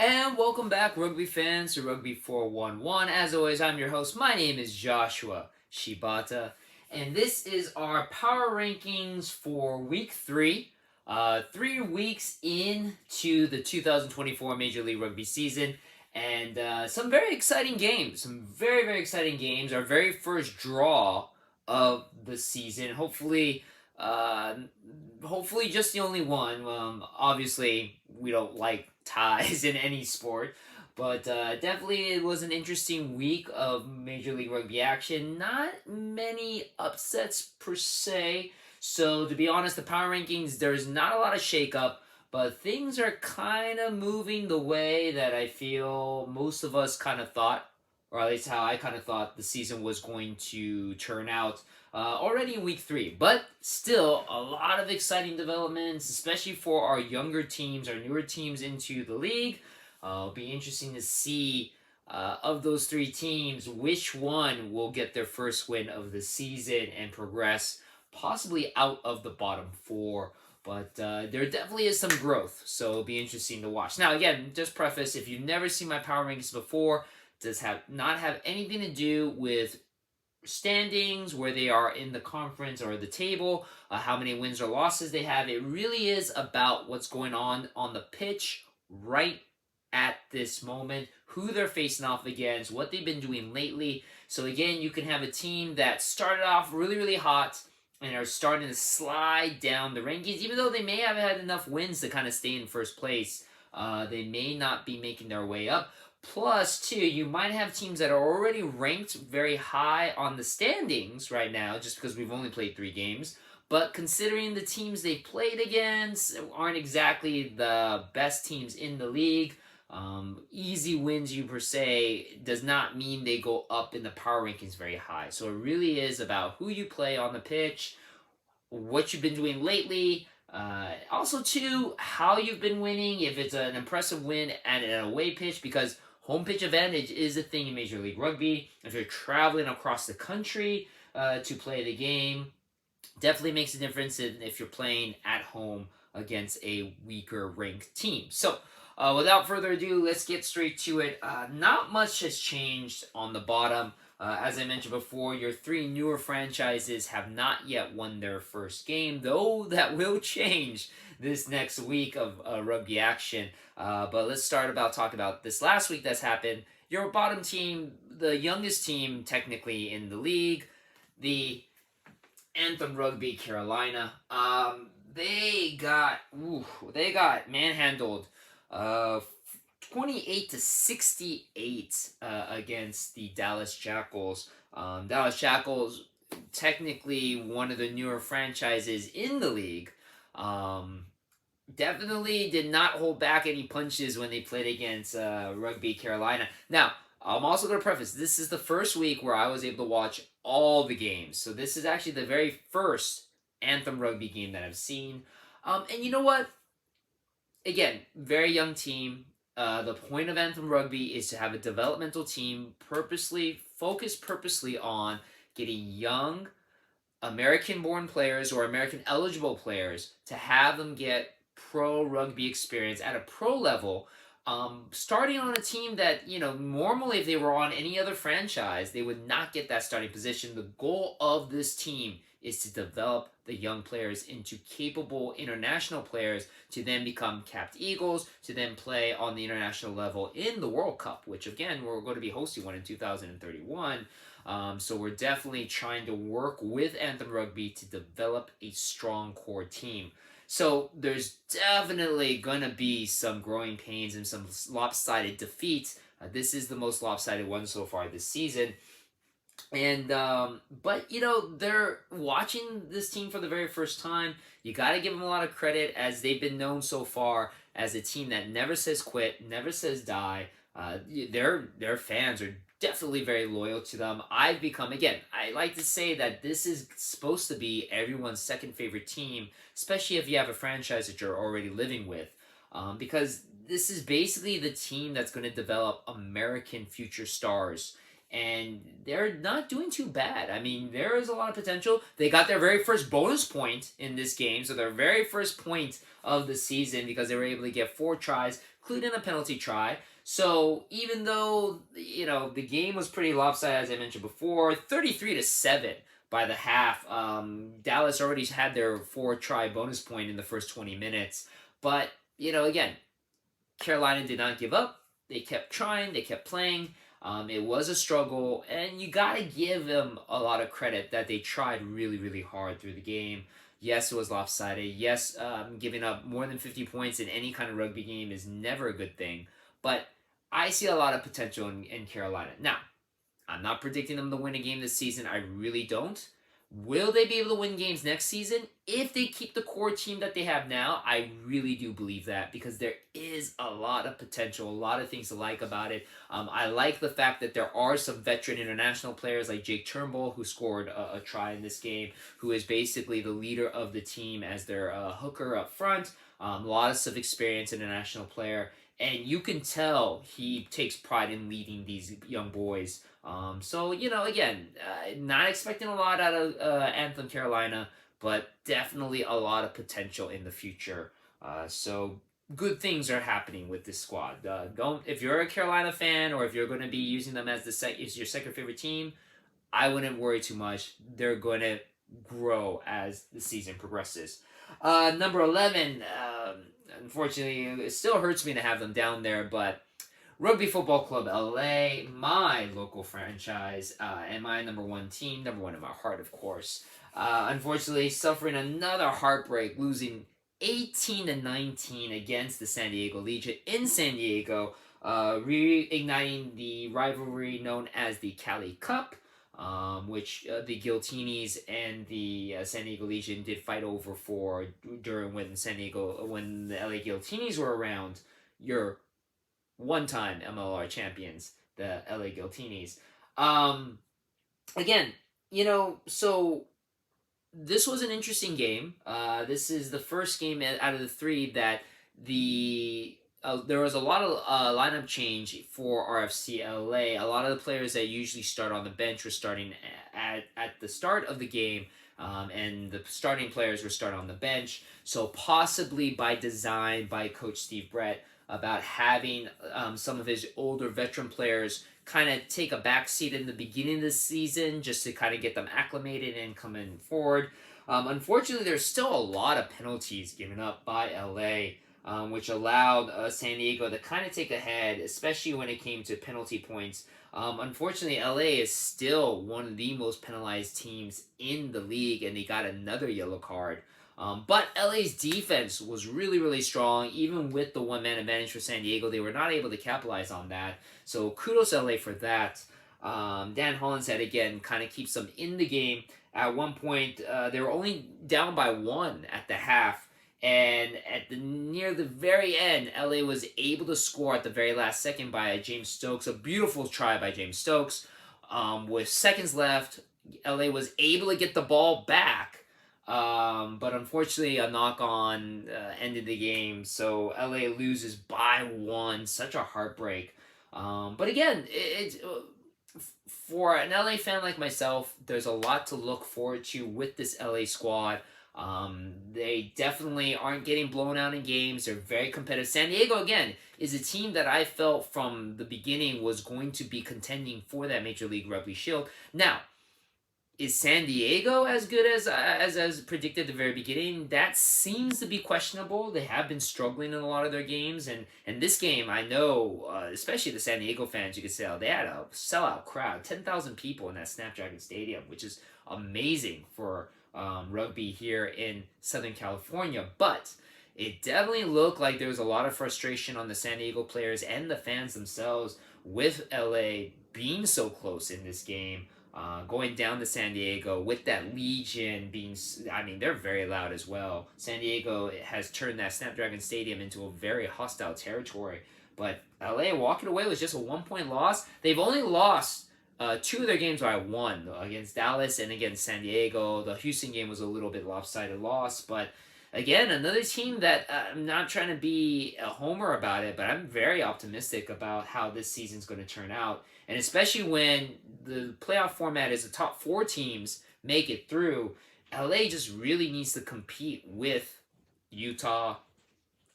And welcome back, rugby fans, to Rugby411. As always, I'm your host. My name is Joshua Shibata, and this is our power rankings for week three. 3 weeks into the 2024 Major League Rugby season, and some very exciting games. Some very, very exciting games. Our very first draw of the season. Uh, hopefully just the only one. Obviously, we don't like ties in any sport, but definitely it was an interesting week of Major League Rugby action. Not many upsets per se. So to be honest, the power rankings, there's not a lot of shakeup, but things are kind of moving the way that I feel most of us kind of thought, or at least how I kind of thought the season was going to turn out already in week three. But still, a lot of exciting developments, especially for our younger teams, our newer teams into the league. It'll be interesting to see of those three teams, which one will get their first win of the season and progress possibly out of the bottom four. But there definitely is some growth, so it'll be interesting to watch. Now, again, just preface: if you've never seen my power rankings before, does not have anything to do with standings, where they are in the conference or the table, how many wins or losses they have. It really is about what's going on the pitch right at this moment, who they're facing off against, what they've been doing lately. So again, you can have a team that started off really, really hot and are starting to slide down the rankings, even though they may have had enough wins to kind of stay in first place. They may not be making their way up. Plus, too, you might have teams that are already ranked very high on the standings right now, just because we've only played 3 games. But considering the teams they played against aren't exactly the best teams in the league, easy wins you per se does not mean they go up in the power rankings very high. So it really is about who you play on the pitch, what you've been doing lately, also too how you've been winning, if it's an impressive win at an away pitch, because home pitch advantage is a thing in Major League Rugby. If you're traveling across the country to play the game, definitely makes a difference if you're playing at home against a weaker ranked team. So without further ado, let's get straight to it. Not much has changed on the bottom. As I mentioned before, your 3 newer franchises have not yet won their first game, though that will change this next week of rugby action. But let's start talking about this last week that's happened. Your bottom team, the youngest team technically in the league, the Anthem Rugby Carolina. They got manhandled 28-68 against the Dallas Jackals. Dallas Jackals, technically one of the newer franchises in the league, definitely did not hold back any punches when they played against Rugby Carolina. Now, I'm also going to preface, this is the first week where I was able to watch all the games. So this is actually the very first Anthem Rugby game that I've seen. And you know what? Again, very young team. The point of Anthem Rugby is to have a developmental team focused purposely on getting young American-born players or American-eligible players to have them get pro rugby experience at a pro level, starting on a team that, normally if they were on any other franchise, they would not get that starting position. The goal of this team is to develop the young players into capable international players to then become capped Eagles, to then play on the international level in the World Cup, which again, we're going to be hosting one in 2031. So we're definitely trying to work with Anthem Rugby to develop a strong core team. So there's definitely going to be some growing pains and some lopsided defeats. This is the most lopsided one so far this season. And but they're watching this team for the very first time. You got to give them a lot of credit, as they've been known so far as a team that never says quit, never says die. Their fans are definitely very loyal to them. I've become, again, I like to say that this is supposed to be everyone's second favorite team, especially if you have a franchise that you're already living with, because this is basically the team that's going to develop American future stars. and they're not doing too bad. I mean, there is a lot of potential. They got their very first bonus point in this game, so their very first point of the season because they were able to get 4 tries, including a penalty try. So even though the game was pretty lopsided, as I mentioned before, 33-7 by the half. Dallas already had their 4 try bonus point in the first 20 minutes, but again, Carolina did not give up. They kept trying. They kept playing. It was a struggle, and you got to give them a lot of credit that they tried really, really hard through the game. Yes, it was lopsided. Yes, giving up more than 50 points in any kind of rugby game is never a good thing. But I see a lot of potential in Carolina. Now, I'm not predicting them to win a game this season. I really don't. Will they be able to win games next season? If they keep the core team that they have now, I really do believe that because there is a lot of potential, a lot of things to like about it. I like the fact that there are some veteran international players like Jake Turnbull, who scored a try in this game, who is basically the leader of the team as their hooker up front. Lots of experience, international player. And you can tell he takes pride in leading these young boys. So, again, not expecting a lot out of Anthem Carolina, but definitely a lot of potential in the future. So good things are happening with this squad. If you're a Carolina fan or if you're going to be using them as your second favorite team, I wouldn't worry too much. They're going to grow as the season progresses. Number 11, unfortunately, it still hurts me to have them down there, but Rugby Football Club LA, my local franchise, and my number 1 team, number 1 in my heart, of course. Unfortunately, suffering another heartbreak, losing 18-19 against the San Diego Legion in San Diego, reigniting the rivalry known as the Cali Cup, which the Guiltinis and the San Diego Legion did fight over for during when the LA Guiltinis were around. Your one-time MLR champions, the LA Guiltinis. Again, so this was an interesting game. This is the first game out of the 3 that there was a lot of lineup change for RFC LA. A lot of the players that usually start on the bench were starting at the start of the game, and the starting players were starting on the bench. So possibly by design by Coach Steve Brett, about having some of his older veteran players kind of take a back seat in the beginning of the season just to kind of get them acclimated and coming forward. Unfortunately, there's still a lot of penalties given up by LA, which allowed San Diego to kind of take ahead, especially when it came to penalty points. Unfortunately, LA is still one of the most penalized teams in the league, and they got another yellow card. But LA's defense was really, really strong. Even with the one-man advantage for San Diego, they were not able to capitalize on that. So kudos to LA for that. Dan Hollinshead, again, kind of keeps them in the game. At one point, they were only down by 1 at the half. And near the very end, LA was able to score at the very last second by James Stokes. A beautiful try by James Stokes. With seconds left, LA was able to get the ball back. But unfortunately, a knock-on ended the game, so LA loses by 1. Such a heartbreak. But again, for an LA fan like myself, there's a lot to look forward to with this LA squad. They definitely aren't getting blown out in games. They're very competitive. San Diego, again, is a team that I felt from the beginning was going to be contending for that Major League Rugby Shield. Now, is San Diego as good as predicted at the very beginning? That seems to be questionable. They have been struggling in a lot of their games, and this game, I know, especially the San Diego fans, you could say, they had a sellout crowd, 10,000 people in that Snapdragon Stadium, which is amazing for rugby here in Southern California. But it definitely looked like there was a lot of frustration on the San Diego players and the fans themselves with LA being so close in this game. Going down to San Diego with that Legion being, they're very loud as well. San Diego has turned that Snapdragon Stadium into a very hostile territory. But LA walking away with just a 1-point loss. They've only lost 2 of their games by 1 against Dallas and against San Diego. The Houston game was a little bit lopsided loss, but again, another team that I'm not trying to be a homer about it, but I'm very optimistic about how this season's going to turn out. And especially when the playoff format is the top four teams make it through, LA just really needs to compete with Utah,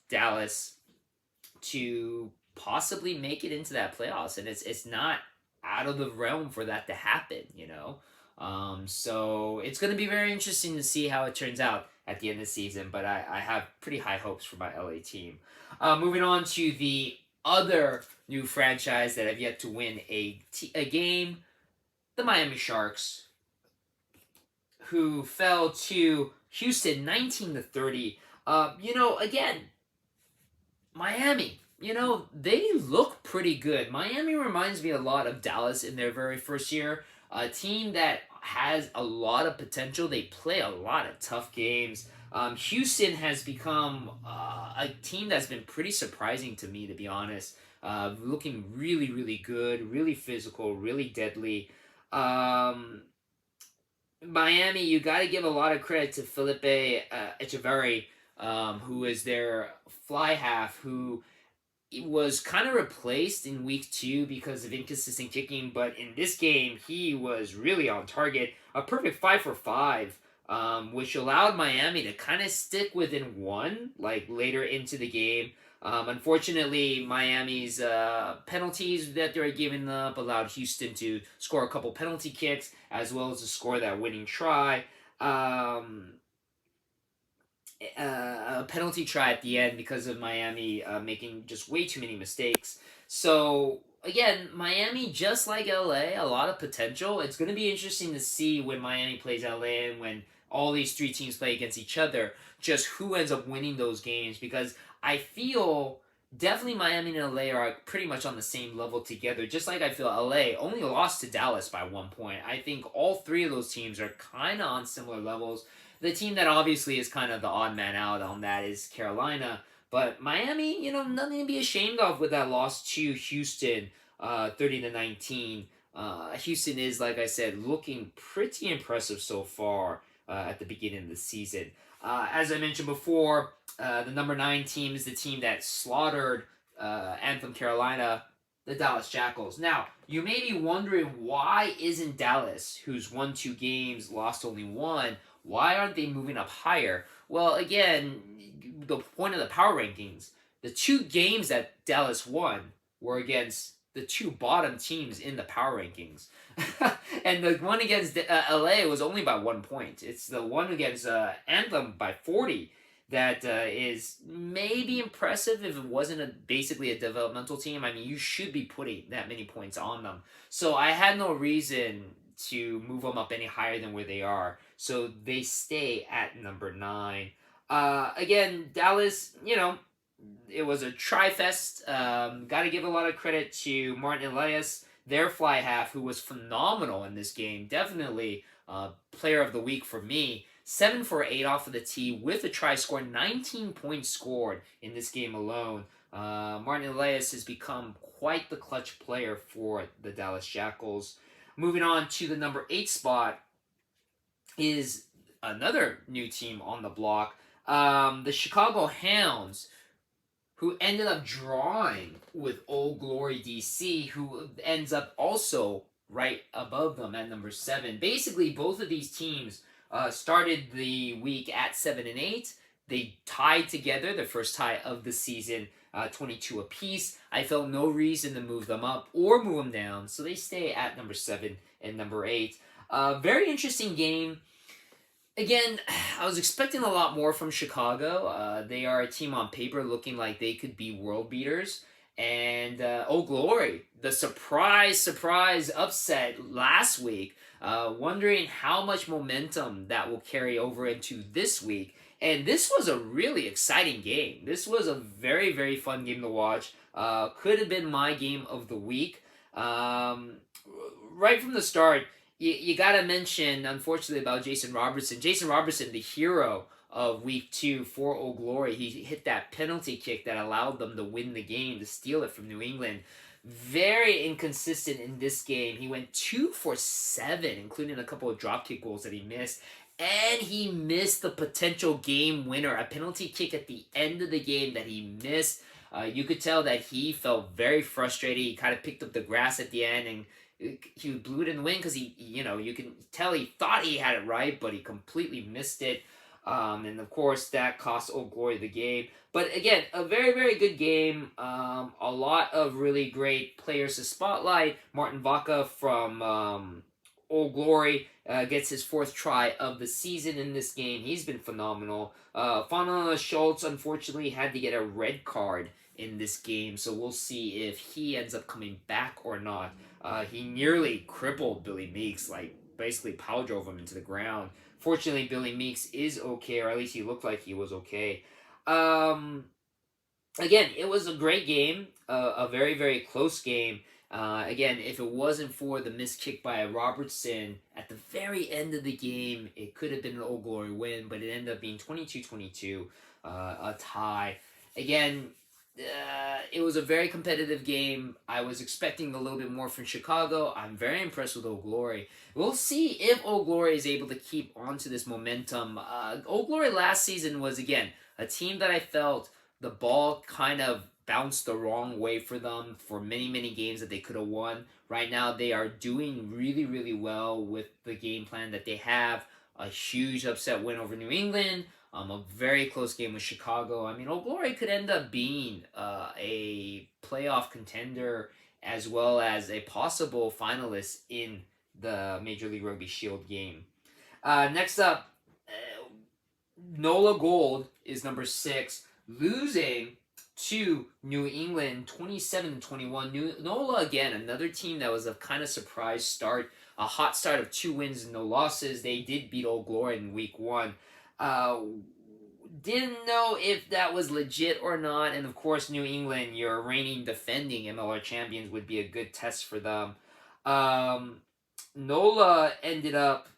Dallas to possibly make it into that playoffs, and it's not out of the realm for that to happen. So it's going to be very interesting to see how it turns out at the end of the season. But I have pretty high hopes for my LA team. Moving on to the other new franchise that have yet to win a game, the Miami Sharks, who fell to Houston 19-30. Again, Miami, they look pretty good. Miami reminds me a lot of Dallas in their very first year. A team that has a lot of potential. They play a lot of tough games. Houston has become a team that's been pretty surprising to me, to be honest. Looking really, really good, really physical, really deadly. Miami, you got to give a lot of credit to Felipe Echeverri, who is their fly half, who was kind of replaced in week 2 because of inconsistent kicking, but in this game, he was really on target. A perfect 5 for 5, which allowed Miami to kind of stick within 1, like later into the game. Unfortunately, Miami's penalties that they were giving up allowed Houston to score a couple penalty kicks, as well as to score that winning try. A penalty try at the end because of Miami making just way too many mistakes. So, again, Miami, just like LA, a lot of potential. It's going to be interesting to see when Miami plays LA and when all these 3 teams play against each other, just who ends up winning those games, because I feel definitely Miami and LA are pretty much on the same level together. Just like I feel LA only lost to Dallas by 1 point. I think all 3 of those teams are kind of on similar levels. The team that obviously is kind of the odd man out on that is Carolina. But Miami, nothing to be ashamed of with that loss to Houston, 30-19. Houston is, like I said, looking pretty impressive so far at the beginning of the season. As I mentioned before, the number 9 team is the team that slaughtered Anthem Carolina, the Dallas Jackals. Now, you may be wondering, why isn't Dallas, who's won 2 games, lost only 1, why aren't they moving up higher? Well, again, the point of the power rankings, the 2 games that Dallas won were against the 2 bottom teams in the power rankings. And the one against LA was only by 1 point. It's the one against Anthem by 40 that is maybe impressive if it wasn't basically a developmental team. I mean, you should be putting that many points on them. So I had no reason to move them up any higher than where they are. So they stay at number 9. Again, Dallas, it was a tri-fest. Got to give a lot of credit to Martin Elias, their fly half, who was phenomenal in this game. Definitely player of the week for me. 7 for 8 off of the tee with a try score. 19 points scored in this game alone. Martin Elias has become quite the clutch player for the Dallas Jackals. Moving on to the number 8 spot is another new team on the block. The Chicago Hounds, who ended up drawing with Old Glory DC, who ends up also right above them at number 7. Basically, both of these teams started the week at 7-8. They tied together, their first tie of the season, 22 apiece. I felt no reason to move them up or move them down, so they stay at number 7 and number 8. Very interesting game. Again, I was expecting a lot more from Chicago. They are a team on paper looking like they could be world beaters. And, oh glory, the surprise upset last week. Wondering how much momentum that will carry over into this week. And this was a really exciting game. This was a very, very fun game to watch. Could have been my game of the week. Right from the start, you got to mention, unfortunately, about Jason Robertson. Jason Robertson, the hero of week 2 for Old Glory. He hit that penalty kick that allowed them to win the game, to steal it from New England. Very inconsistent in this game. He went 2 for 7, including a couple of dropkick goals that he missed. and he missed the potential game winner, a penalty kick at the end of the game that he missed. You could tell that he felt very frustrated. He kind of picked up the grass at the end and he blew it in the wind because you can tell he thought he had it right, but he completely missed it. And of course, that cost Old Glory the game. But again, a very, very good game. A lot of really great players to spotlight. Martin Vaca from Old Glory gets his 4th try of the season in this game. He's been phenomenal. Fana Schultz, unfortunately, had to get a red card in this game, so we'll see if he ends up coming back or not. He nearly crippled Billy Meeks, like basically power drove him into the ground. Fortunately, Billy Meeks is okay, or at least he looked like he was okay. Again, it was a great game, a very, very close game. Again, if it wasn't for the missed kick by Robertson at the very end of the game, it could have been an Old Glory win, but it ended up being 22-22, a tie. Again, it was a very competitive game. I was expecting a little bit more from Chicago. I'm very impressed with Old Glory. We'll see if Old Glory is able to keep onto this momentum. Old Glory last season was, again, a team that I felt the ball kind of bounced the wrong way for them for many, many games that they could have won. Right now, they are doing really, really well with the game plan that they have. A huge upset win over New England. A very close game with Chicago. I mean, Old Glory could end up being a playoff contender as well as a possible finalist in the Major League Rugby Shield game. Next up, NOLA Gold is number 6, losing to New England 27-21. NOLA, again, another team that was a kind of surprise start. A hot start of 2 wins and no losses. They did beat Old Glory in week 1. Didn't know if that was legit or not, and of course New England, your reigning defending MLR champions, would be a good test for them. NOLA ended up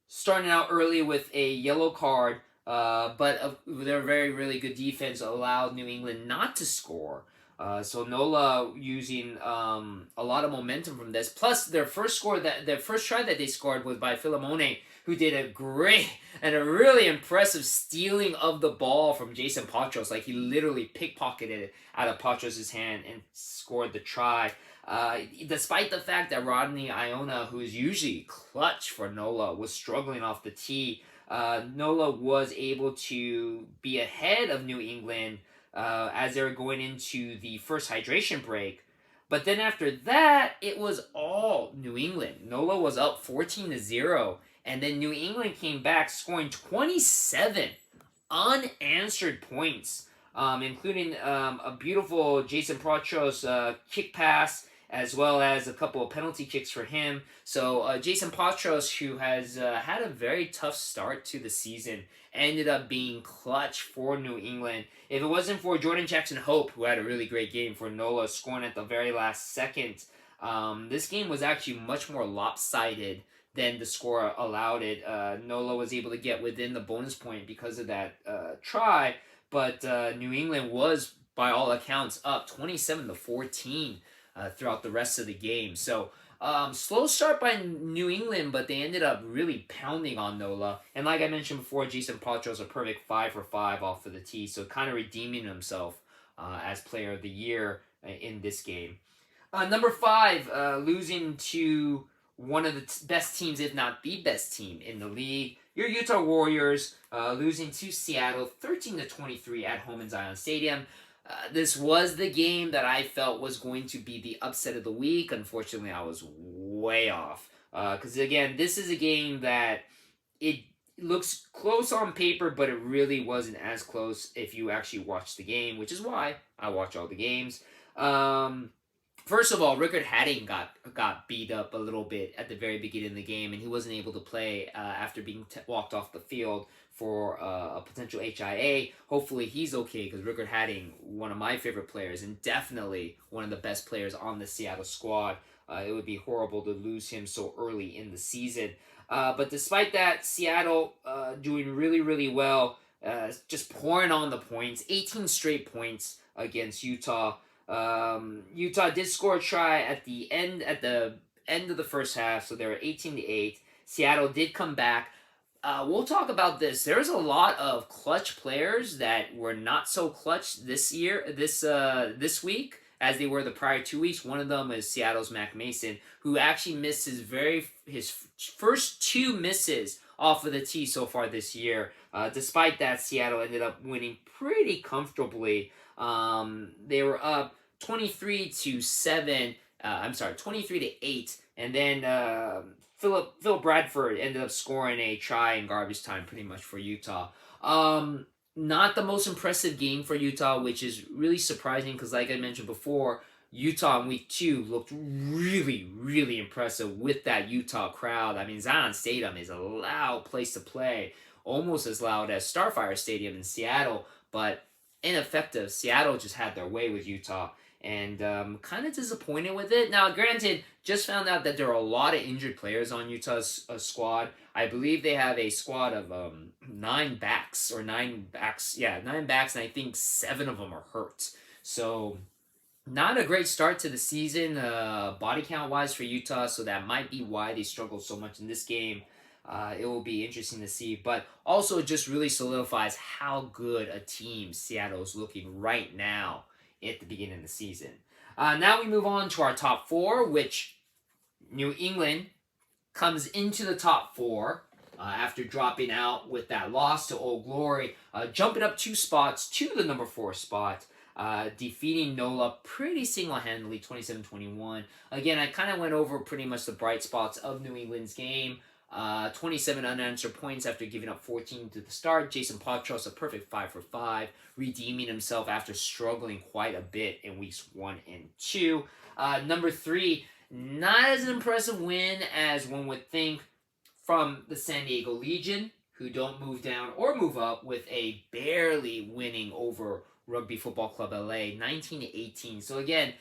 starting out early with a yellow card, but their very, really good defense allowed New England not to score. So NOLA using a lot of momentum from this. Plus, their first try that they scored was by Philemone, who did a great and a really impressive stealing of the ball from Jason Patros. Like, he literally pickpocketed it out of Patros' hand and scored the try. Despite the fact that Rodney Iona, who is usually clutch for NOLA, was struggling off the tee, NOLA was able to be ahead of New England as they were going into the first hydration break. But then after that, it was all New England. NOLA was up 14-0, and then New England came back scoring 27 unanswered points, including a beautiful Jason Patros kick pass, as well as a couple of penalty kicks for him. So Jason Patros, who has had a very tough start to the season, ended up being clutch for New England. If it wasn't for Jordan Jackson Hope, who had a really great game for NOLA, scoring at the very last second, this game was actually much more lopsided than the score allowed it. NOLA was able to get within the bonus point because of that try, but New England was, by all accounts, up 27-14 throughout the rest of the game. So slow start by New England, but they ended up really pounding on NOLA. And like I mentioned before, Jason Patros a perfect 5 for 5 off of the tee, so kind of redeeming himself as Player of the Year in this game. Number 5, losing to one of the best teams, if not the best team in the league, your Utah Warriors, losing to Seattle 13-23 at home in Zion Stadium. This was the game that I felt was going to be the upset of the week. Unfortunately, I was way off. Because, again, this is a game that it looks close on paper, but it really wasn't as close if you actually watch the game, which is why I watch all the games. First of all, Rickard Hadding got beat up a little bit at the very beginning of the game, and he wasn't able to play after being walked off the field for a potential HIA. Hopefully he's okay, because Rickard Hadding, one of my favorite players, and definitely one of the best players on the Seattle squad. It would be horrible to lose him so early in the season. But despite that, Seattle doing really, really well, just pouring on the points, 18 straight points against Utah. Utah did score a try at the end of the first half, so they were 18-8. Seattle did come back. We'll talk about this. There's a lot of clutch players that were not so clutch this week as they were the prior 2 weeks. One of them is Seattle's Mac Mason, who actually missed his first two misses off of the tee so far this year. Despite that, Seattle ended up winning pretty comfortably. They were up 23-7. 23-8, and then Phil Bradford ended up scoring a try in garbage time pretty much for Utah. Not the most impressive game for Utah, which is really surprising because, like I mentioned before, Utah in week 2 looked really, really impressive with that Utah crowd. I mean, Zion Stadium is a loud place to play, almost as loud as Starfire Stadium in Seattle, but ineffective. Seattle just had their way with Utah. And kind of disappointed with it. Now, granted, just found out that there are a lot of injured players on Utah's squad. I believe they have a squad of 9 backs, and I think 7 of them are hurt. So, not a great start to the season, body count-wise for Utah, so that might be why they struggled so much in this game. It will be interesting to see, but also it just really solidifies how good a team Seattle is looking right now at the beginning of the season. Now we move on to our top 4, which New England comes into the top 4 after dropping out with that loss to Old Glory, jumping up 2 spots to the number 4 spot, defeating NOLA pretty single-handedly, 27-21. Again, I kind of went over pretty much the bright spots of New England's game. 27 unanswered points after giving up 14 to the start. Jason Potros, a perfect 5 for 5, redeeming himself after struggling quite a bit in weeks 1 and 2. Number 3, not as an impressive win as one would think from the San Diego Legion, who don't move down or move up, with a barely winning over Rugby Football Club LA, 19-18. So again,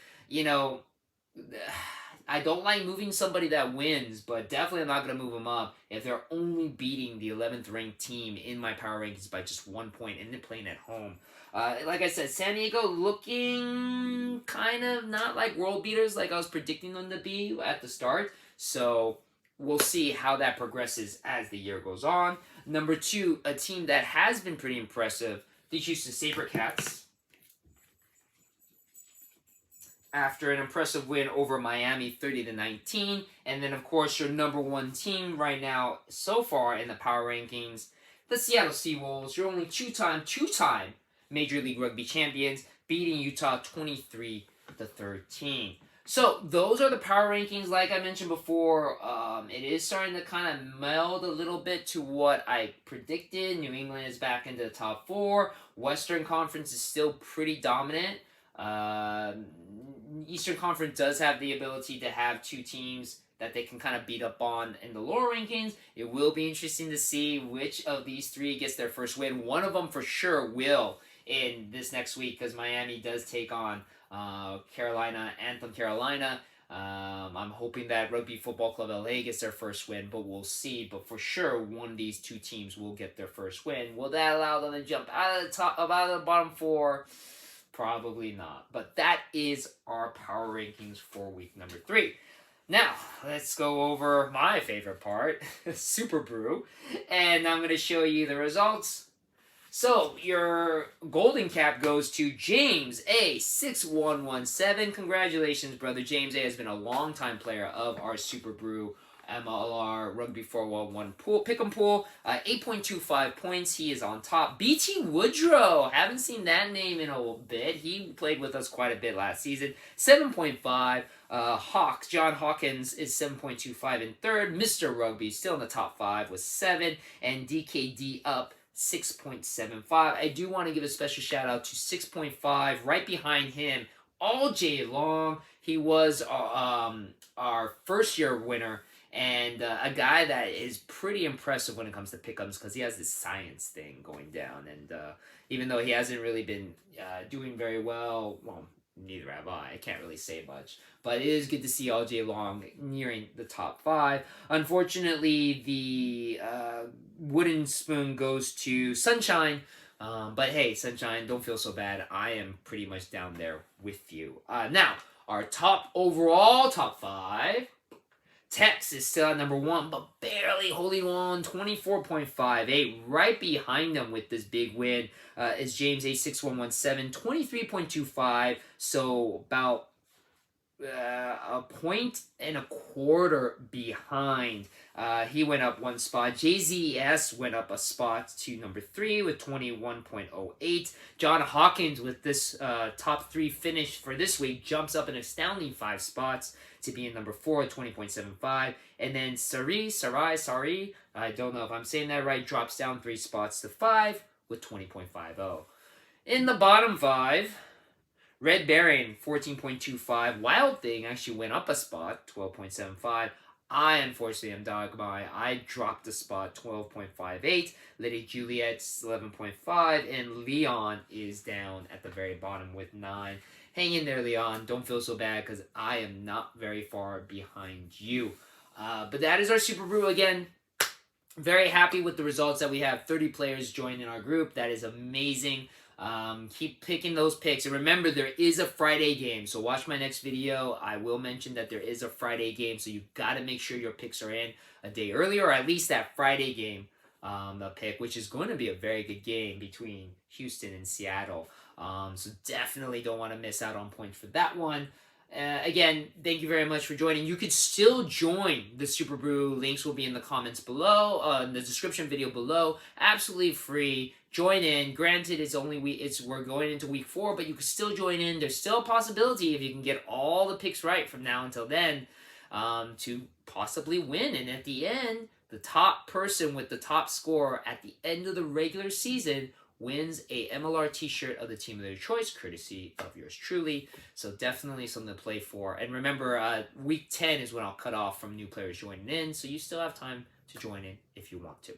I don't like moving somebody that wins, but definitely I'm not going to move them up if they're only beating the 11th ranked team in my power rankings by just 1 point and they're playing at home. Like I said, San Diego looking kind of not like world beaters like I was predicting them to be at the start. So we'll see how that progresses as the year goes on. Number 2, a team that has been pretty impressive, the Houston SaberCats. After an impressive win over Miami 30-19. And then, of course, your number 1 team right now so far in the power rankings, the Seattle Seawolves, your only two-time Major League Rugby champions, beating Utah 23-13. So, those are the power rankings. Like I mentioned before, it is starting to kind of meld a little bit to what I predicted. New England is back into the top 4. Western Conference is still pretty dominant. Eastern Conference does have the ability to have 2 teams that they can kind of beat up on in the lower rankings. It will be interesting to see which of these 3 gets their first win. One of them for sure will in this next week, because Miami does take on Anthem Carolina. I'm hoping that Rugby Football Club LA gets their first win, but we'll see. But for sure, one of these 2 teams will get their first win. Will that allow them to jump out of the bottom 4? Probably not. But that is our power rankings for week number 3. Now, let's go over my favorite part, SuperBru, and I'm going to show you the results. So, your golden cap goes to James A6117. Congratulations, brother. James A has been a longtime player of our SuperBru MLR Rugby411 pool, pick'em pool, 8.25 points. He is on top. BT Woodrow, haven't seen that name in a bit. He played with us quite a bit last season. 7.5. John Hawkins is 7.25 in third. Mr. Rugby still in the top 5 with 7, and DKD up 6.75. I do want to give a special shout out to 6.5. Right behind him, all J Long. He was our first year winner. And a guy that is pretty impressive when it comes to pick'ems, because he has this science thing going down. And even though he hasn't really been doing very well, neither have I. I can't really say much. But it is good to see LJ Long nearing the top 5. Unfortunately, the wooden spoon goes to Sunshine. But hey, Sunshine, don't feel so bad. I am pretty much down there with you. Now, our top 5. Tex is still at number 1, but barely holding on, 24.58. Right behind them with this big win is James A6117, 23.25. So about a point and a quarter behind. He went up 1 spot. JZS went up a spot to number 3 with 21.08. John Hawkins with this top 3 finish for this week jumps up an astounding 5 spots to be in number 4 at 20.75. And then Sari, I don't know if I'm saying that right, drops down 3 spots to 5 with 20.50. In the bottom 5, Red Baron, 14.25. Wild Thing actually went up a spot, 12.75. I, unfortunately, am Dogmai. I dropped a spot, 12.58. Lady Juliet's 11.5. And Leon is down at the very bottom with 9. Hang in there, Leon. Don't feel so bad because I am not very far behind you. But that is our SuperBru again. Very happy with the results that we have. 30 players joined in our group. That is amazing. Keep picking those picks. And remember, there is a Friday game. So watch my next video. I will mention that there is a Friday game. So you got to make sure your picks are in a day earlier, or at least that Friday game pick, which is going to be a very good game between Houston and Seattle. So definitely don't want to miss out on points for that one. Again, thank you very much for joining. You could still join the SuperBru. Links will be in the comments below, in the description video below. Absolutely free. Join in. Granted, we're going into week 4, but you can still join in. There's still a possibility if you can get all the picks right from now until then to possibly win. And at the end, the top person with the top score at the end of the regular season wins a MLR t-shirt of the team of their choice, courtesy of yours truly. So definitely something to play for. And remember, week 10 is when I'll cut off from new players joining in, so you still have time to join in if you want to.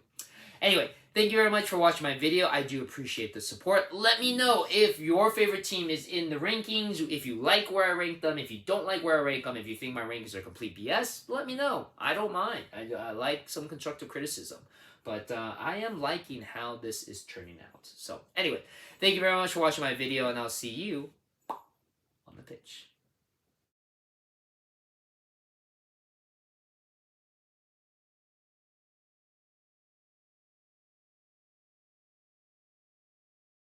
Anyway, thank you very much for watching my video. I do appreciate the support. Let me know if your favorite team is in the rankings, if you like where I rank them, if you don't like where I rank them, if you think my rankings are complete BS, let me know. I don't mind. I like some constructive criticism. But I am liking how this is turning out. So anyway, thank you very much for watching my video, and I'll see you on the pitch.